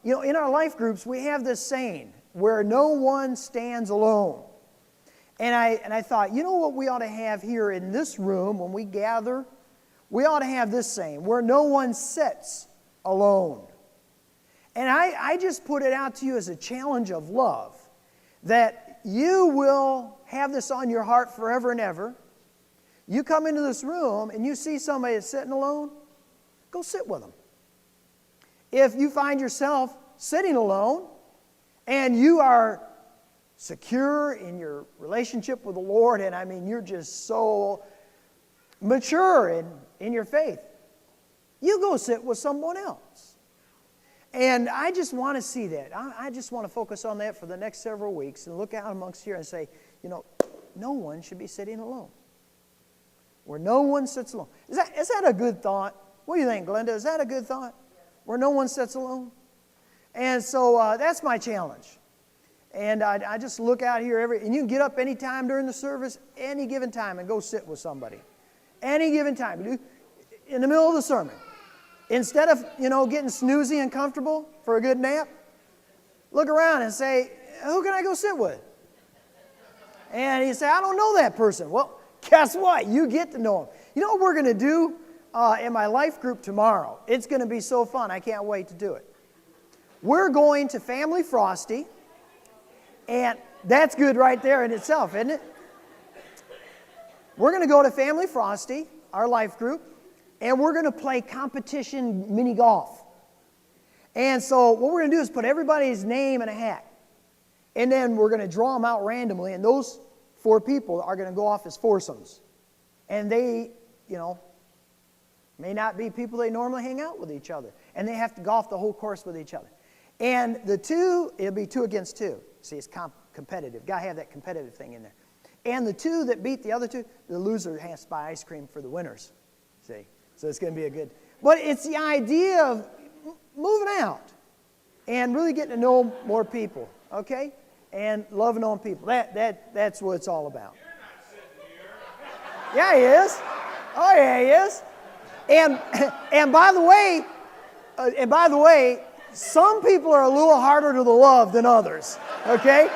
in our life groups, we have this saying, where no one stands alone. And I thought, you know what we ought to have here in this room when we gather? We ought to have this saying, where no one sits alone. And I just put it out to you as a challenge of love, that you will have this on your heart forever and ever. You come into this room and you see somebody that's sitting alone, go sit with them. If you find yourself sitting alone and you are secure in your relationship with the Lord, and I mean you're just so mature in your faith, you go sit with someone else. And I just want to see that. I just want to focus on that for the next several weeks and look out amongst here and say, no one should be sitting alone. Where no one sits alone. Is that a good thought? What do you think, Glenda? Is that a good thought? Where no one sits alone? And so that's my challenge. And I just look out here and you can get up any time during the service, any given time, and go sit with somebody. Any given time. In the middle of the sermon. Instead of, getting snoozy and comfortable for a good nap, look around and say, who can I go sit with? And you say, I don't know that person. Well, guess what? You get to know them. You know what we're going to do in my life group tomorrow? It's going to be so fun. I can't wait to do it. We're going to Family Frosty. And that's good right there in itself, isn't it? We're going to go to Family Frosty, our life group, and we're going to play competition mini golf. And so what we're going to do is put everybody's name in a hat. And then we're going to draw them out randomly, and those 4 people are going to go off as foursomes. And they, may not be people they normally hang out with each other. And they have to golf the whole course with each other. And it'll be 2 against 2. See, it's competitive. Got to have that competitive thing in there. And the 2 that beat the other 2, the loser has to buy ice cream for the winners. See? So it's going to be a good... But it's the idea of moving out and really getting to know more people, okay? And loving on people. That's what it's all about. Yeah, he is. Oh, yeah, he is. And by the way, some people are a little harder to love than others, okay?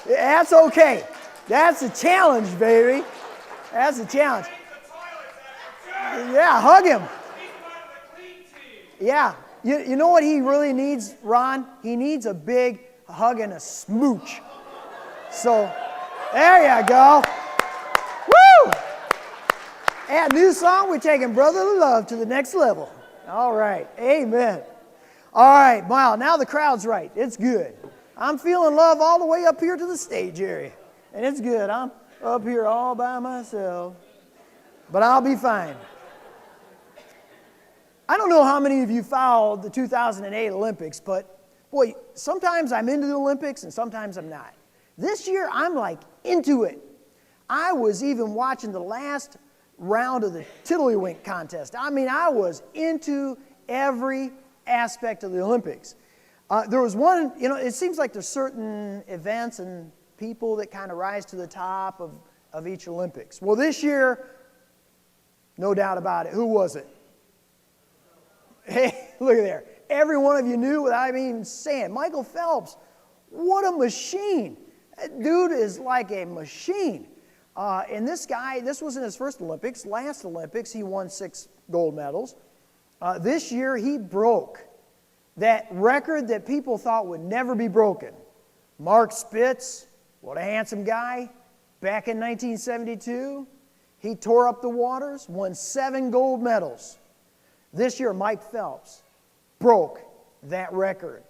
That's okay. That's a challenge, baby. That's a challenge. Yeah, hug him. Yeah. You know what he really needs, Ron? He needs a big hug and a smooch. So, there you go. Woo! And new song, we're taking Brotherly Love to the next level. All right. Amen. All right. Wow, now the crowd's right. It's good. I'm feeling love all the way up here to the stage area. And it's good. I'm up here all by myself. But I'll be fine. I don't know how many of you followed the 2008 Olympics, but boy, sometimes I'm into the Olympics and sometimes I'm not. This year, I'm like into it. I was even watching the last round of the Tiddlywink contest. I mean, I was into every aspect of the Olympics. There was one, it seems like there's certain events and people that kind of rise to the top of each Olympics. Well, this year, no doubt about it. Who was it? Hey, look at there. Every one of you knew without even saying. Michael Phelps, what a machine. That dude is like a machine. And this guy, this wasn't his first Olympics. Last Olympics, he won 6 gold medals. This year, he broke that record that people thought would never be broken. Mark Spitz, what a handsome guy. Back in 1972, he tore up the waters, won 7 gold medals. This year, Mike Phelps broke that record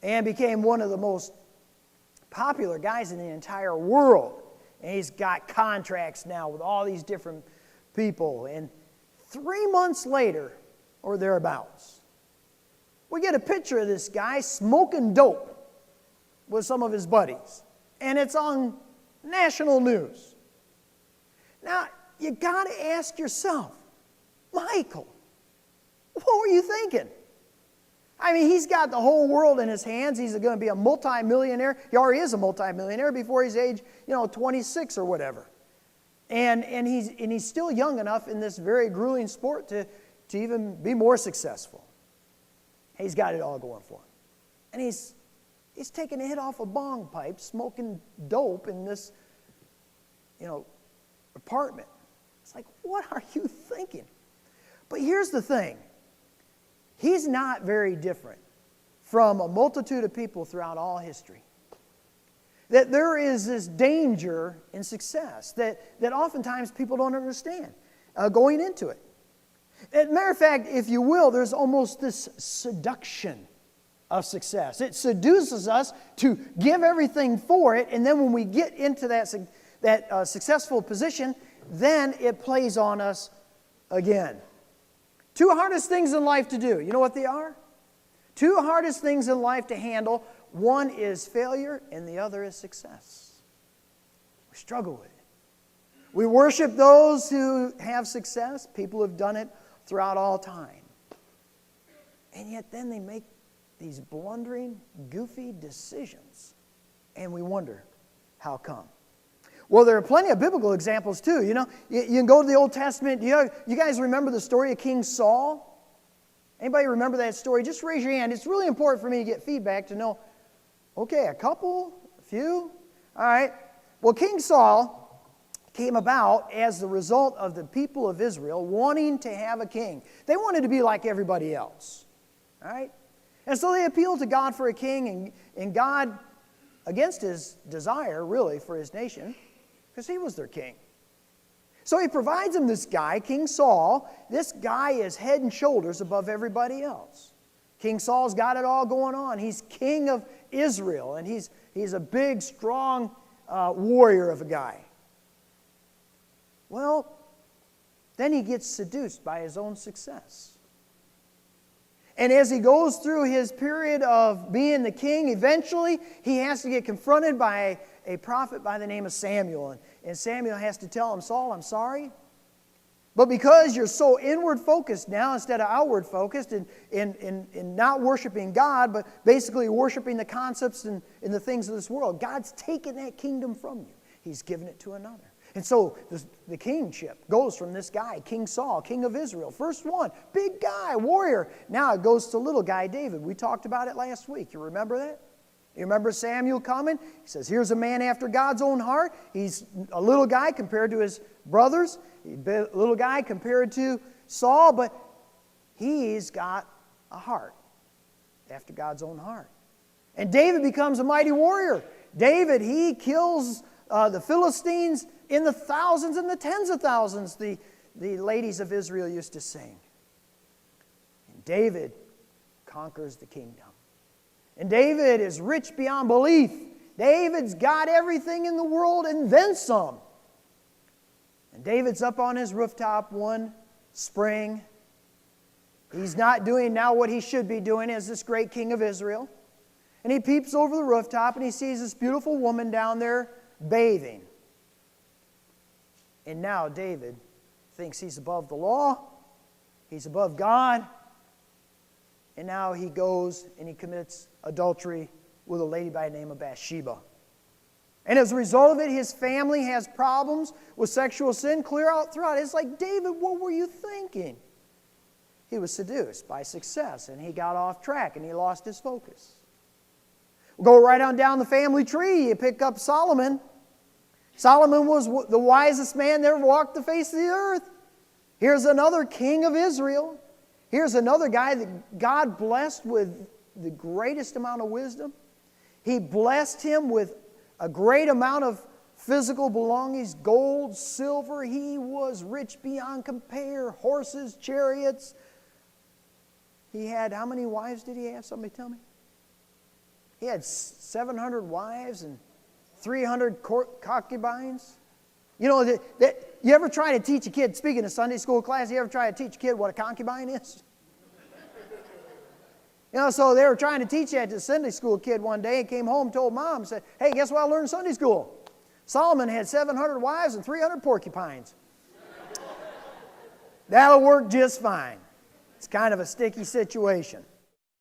and became one of the most popular guys in the entire world. And he's got contracts now with all these different people. And 3 months later, or thereabouts, we get a picture of this guy smoking dope with some of his buddies. And it's on national news. Now, you got to ask yourself, Michael, what were you thinking? I mean, he's got the whole world in his hands. He's going to be a multimillionaire. He already is a multimillionaire before he's age, 26 or whatever. And he's still young enough in this very grueling sport to even be more successful. He's got it all going for him. And he's taking a hit off a bong pipe, smoking dope in this, apartment. It's like, what are you thinking? But here's the thing. He's not very different from a multitude of people throughout all history. That there is this danger in success that oftentimes people don't understand going into it. As a matter of fact, if you will, there's almost this seduction of success. It seduces us to give everything for it, and then when we get into that successful position, then it plays on us again. Two hardest things in life to do. You know what they are? Two hardest things in life to handle. One is failure, and the other is success. We struggle with it. We worship those who have success. People have done it throughout all time. And yet then they make these blundering, goofy decisions. And we wonder, how come? Well, there are plenty of biblical examples too. You can go to the Old Testament. You guys remember the story of King Saul? Anybody remember that story? Just raise your hand. It's really important for me to get feedback to know, okay, a couple, a few? All right. Well, King Saul came about as the result of the people of Israel wanting to have a king. They wanted to be like everybody else. All right? And so they appealed to God for a king, and God, against his desire, really, for his nation, because he was their king. So he provides them this guy, King Saul. This guy is head and shoulders above everybody else. King Saul's got it all going on. He's king of Israel, and he's a big, strong warrior of a guy. Well, then he gets seduced by his own success. And as he goes through his period of being the king, eventually he has to get confronted by a prophet by the name of Samuel. And Samuel has to tell him, Saul, I'm sorry, but because you're so inward focused now instead of outward focused in not worshiping God, but basically worshiping the concepts and the things of this world, God's taken that kingdom from you. He's given it to another. And so the kingship goes from this guy, King Saul, king of Israel. First one, big guy, warrior. Now it goes to little guy David. We talked about it last week. You remember that? You remember Samuel coming? He says, here's a man after God's own heart. He's a little guy compared to his brothers. He's a little guy compared to Saul, but he's got a heart after God's own heart. And David becomes a mighty warrior. David, he kills the Philistines in the thousands and the tens of thousands, the ladies of Israel used to sing. And David conquers the kingdom. And David is rich beyond belief. David's got everything in the world and then some. And David's up on his rooftop one spring. He's not doing now what he should be doing as this great king of Israel. And he peeps over the rooftop and he sees this beautiful woman down there bathing. And now David thinks he's above the law, he's above God, and now he goes and he commits adultery with a lady by the name of Bathsheba. And as a result of it, his family has problems with sexual sin clear out throughout. It's like, David, what were you thinking? He was seduced by success, and he got off track, and he lost his focus. We'll go right on down the family tree. You pick up Solomon. Solomon was the wisest man that ever walked the face of the earth. Here's another king of Israel. Here's another guy that God blessed with the greatest amount of wisdom. He blessed him with a great amount of physical belongings, gold, silver. He was rich beyond compare, horses, chariots. He had, how many wives did he have? Somebody tell me. He had 700 wives and 300 concubines. You know, you ever try to teach a kid, speaking of Sunday school class, you ever try to teach a kid what a concubine is? So they were trying to teach that to a Sunday school kid one day and came home, told mom, said, hey, guess what I learned in Sunday school? Solomon had 700 wives and 300 porcupines. That'll work just fine. It's kind of a sticky situation.